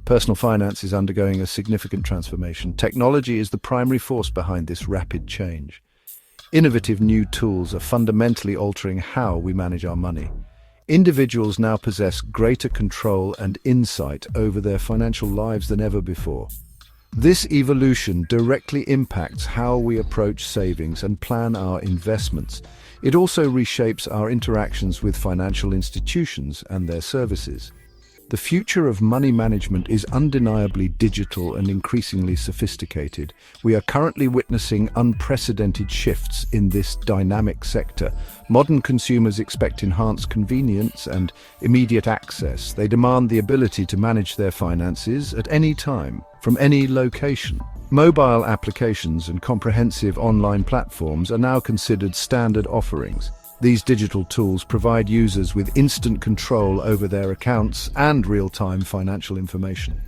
Personal finance is undergoing a significant transformation. Technology is the primary force behind this rapid change. Innovative new tools are fundamentally altering how we manage our money. Individuals now possess greater control and insight over their financial lives than ever before. This evolution directly impacts how we approach savings and plan our investments. It also reshapes our interactions with financial institutions and their services. The future of money management is undeniably digital and increasingly sophisticated. We are currently witnessing unprecedented shifts in this dynamic sector. Modern consumers expect enhanced convenience and immediate access. They demand the ability to manage their finances at any time, from any location. Mobile applications and comprehensive online platforms are now considered standard offerings. These digital tools provide users with instant control over their accounts and real-time financial information.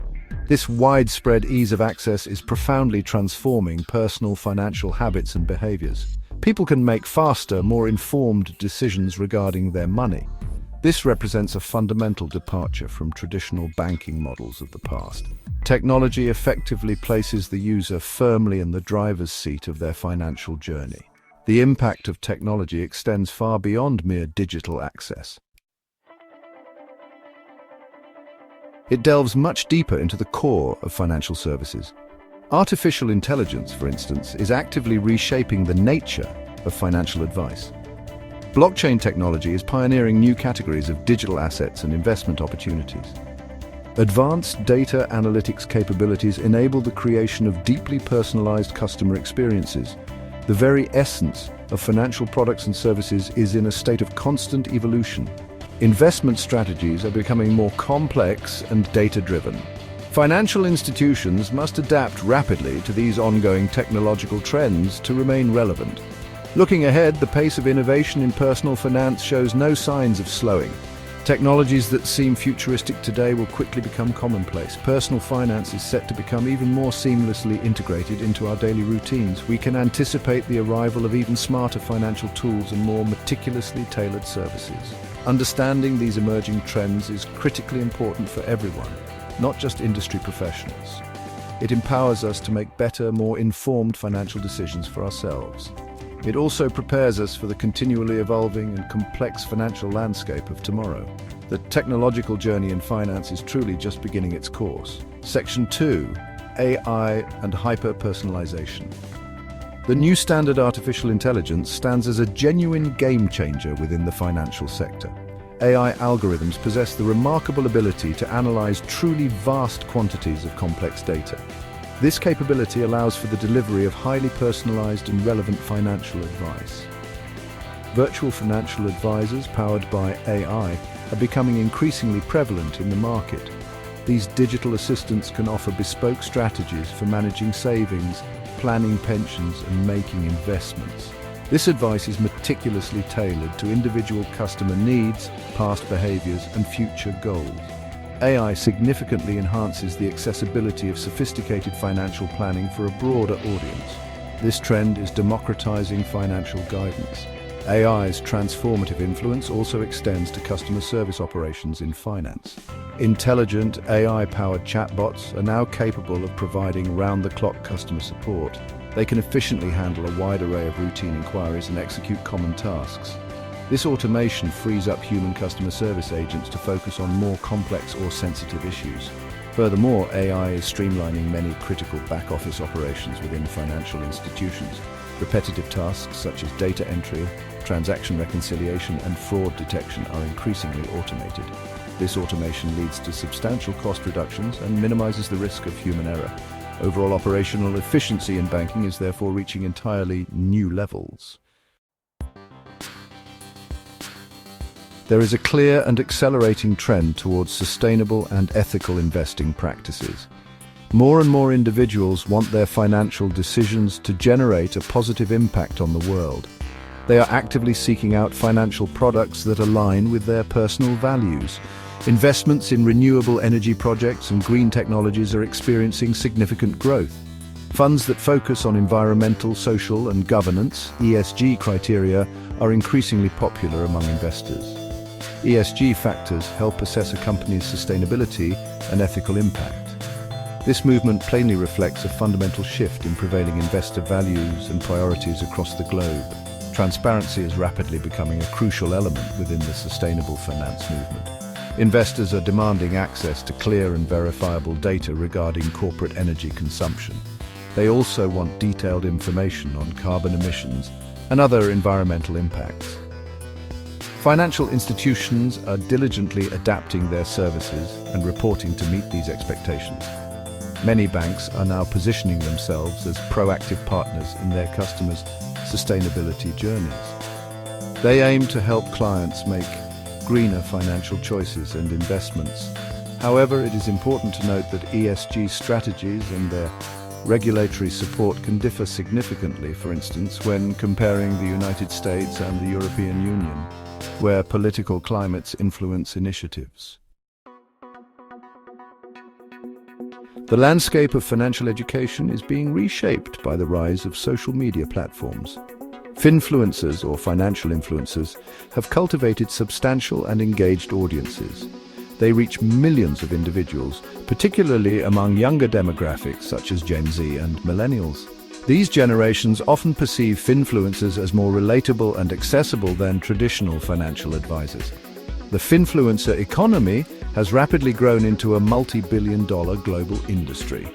This widespread ease of access is profoundly transforming personal financial habits and behaviors. People can make faster, more informed decisions regarding their money. This represents a fundamental departure from traditional banking models of the past. Technology effectively places the user firmly in the driver's seat of their financial journey. The impact of technology extends far beyond mere digital access. It delves much deeper into the core of financial services. Artificial intelligence, for instance, is actively reshaping the nature of financial advice. Blockchain technology is pioneering new categories of digital assets and investment opportunities. Advanced data analytics capabilities enable the creation of deeply personalized customer experiences. The very essence of financial products and services is in a state of constant evolution. Investment strategies are becoming more complex and data-driven. Financial institutions must adapt rapidly to these ongoing technological trends to remain relevant. Looking ahead, the pace of innovation in personal finance shows no signs of slowing. Technologies that seem futuristic today will quickly become commonplace. Personal finance is set to become even more seamlessly integrated into our daily routines. We can anticipate the arrival of even smarter financial tools and more meticulously tailored services. Understanding these emerging trends is critically important for everyone, not just industry professionals. It empowers us to make better, more informed financial decisions for ourselves. It also prepares us for the continually evolving and complex financial landscape of tomorrow. The technological journey in finance is truly just beginning its course. Section 2. AI and hyper-personalization. The new standard artificial intelligence stands as a genuine game changer within the financial sector. AI algorithms possess the remarkable ability to analyze truly vast quantities of complex data. This capability allows for the delivery of highly personalized and relevant financial advice. Virtual financial advisors powered by AI are becoming increasingly prevalent in the market. These digital assistants can offer bespoke strategies for managing savings, planning pensions, and making investments. This advice is meticulously tailored to individual customer needs, past behaviors, and future goals. AI significantly enhances the accessibility of sophisticated financial planning for a broader audience. This trend is democratizing financial guidance. AI's transformative influence also extends to customer service operations in finance. Intelligent AI-powered chatbots are now capable of providing round-the-clock customer support. They can efficiently handle a wide array of routine inquiries and execute common tasks. This automation frees up human customer service agents to focus on more complex or sensitive issues. Furthermore, AI is streamlining many critical back-office operations within financial institutions. Repetitive tasks such as data entry, transaction reconciliation, and fraud detection are increasingly automated. This automation leads to substantial cost reductions and minimizes the risk of human error. Overall operational efficiency in banking is therefore reaching entirely new levels. There is a clear and accelerating trend towards sustainable and ethical investing practices. More and more individuals want their financial decisions to generate a positive impact on the world. They are actively seeking out financial products that align with their personal values. Investments in renewable energy projects and green technologies are experiencing significant growth. Funds that focus on environmental, social, and governance (ESG) criteria are increasingly popular among investors. ESG factors help assess a company's sustainability and ethical impact. This movement plainly reflects a fundamental shift in prevailing investor values and priorities across the globe. Transparency is rapidly becoming a crucial element within the sustainable finance movement. Investors are demanding access to clear and verifiable data regarding corporate energy consumption. They also want detailed information on carbon emissions and other environmental impacts. Financial institutions are diligently adapting their services and reporting to meet these expectations. Many banks are now positioning themselves as proactive partners in their customers' sustainability journeys. They aim to help clients make greener financial choices and investments. However, it is important to note that ESG strategies and their regulatory support can differ significantly, for instance, when comparing the United States and the European Union, where political climates influence initiatives. The landscape of financial education is being reshaped by the rise of social media platforms. Finfluencers, or financial influencers, have cultivated substantial and engaged audiences. They reach millions of individuals, particularly among younger demographics such as Gen Z and millennials. These generations often perceive finfluencers as more relatable and accessible than traditional financial advisors. The finfluencer economy has rapidly grown into a multi-billion-dollar global industry.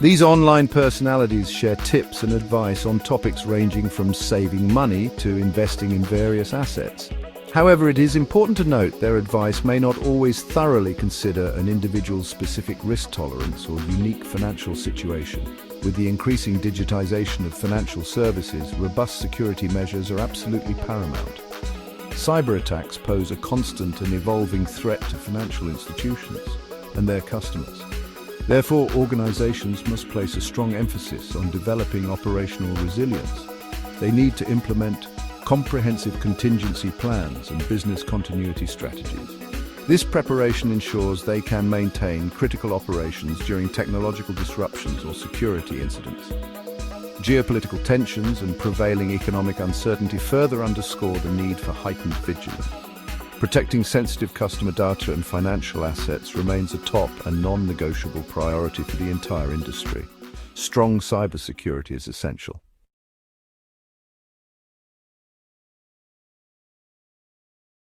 These online personalities share tips and advice on topics ranging from saving money to investing in various assets. However, it is important to note their advice may not always thoroughly consider an individual's specific risk tolerance or unique financial situation. With the increasing digitization of financial services, robust security measures are absolutely paramount. Cyber attacks pose a constant and evolving threat to financial institutions and their customers. Therefore, organizations must place a strong emphasis on developing operational resilience. They need to implement comprehensive contingency plans and business continuity strategies. This preparation ensures they can maintain critical operations during technological disruptions or security incidents. Geopolitical tensions and prevailing economic uncertainty further underscore the need for heightened vigilance. Protecting sensitive customer data and financial assets remains a top and non-negotiable priority for the entire industry. Strong cybersecurity is essential.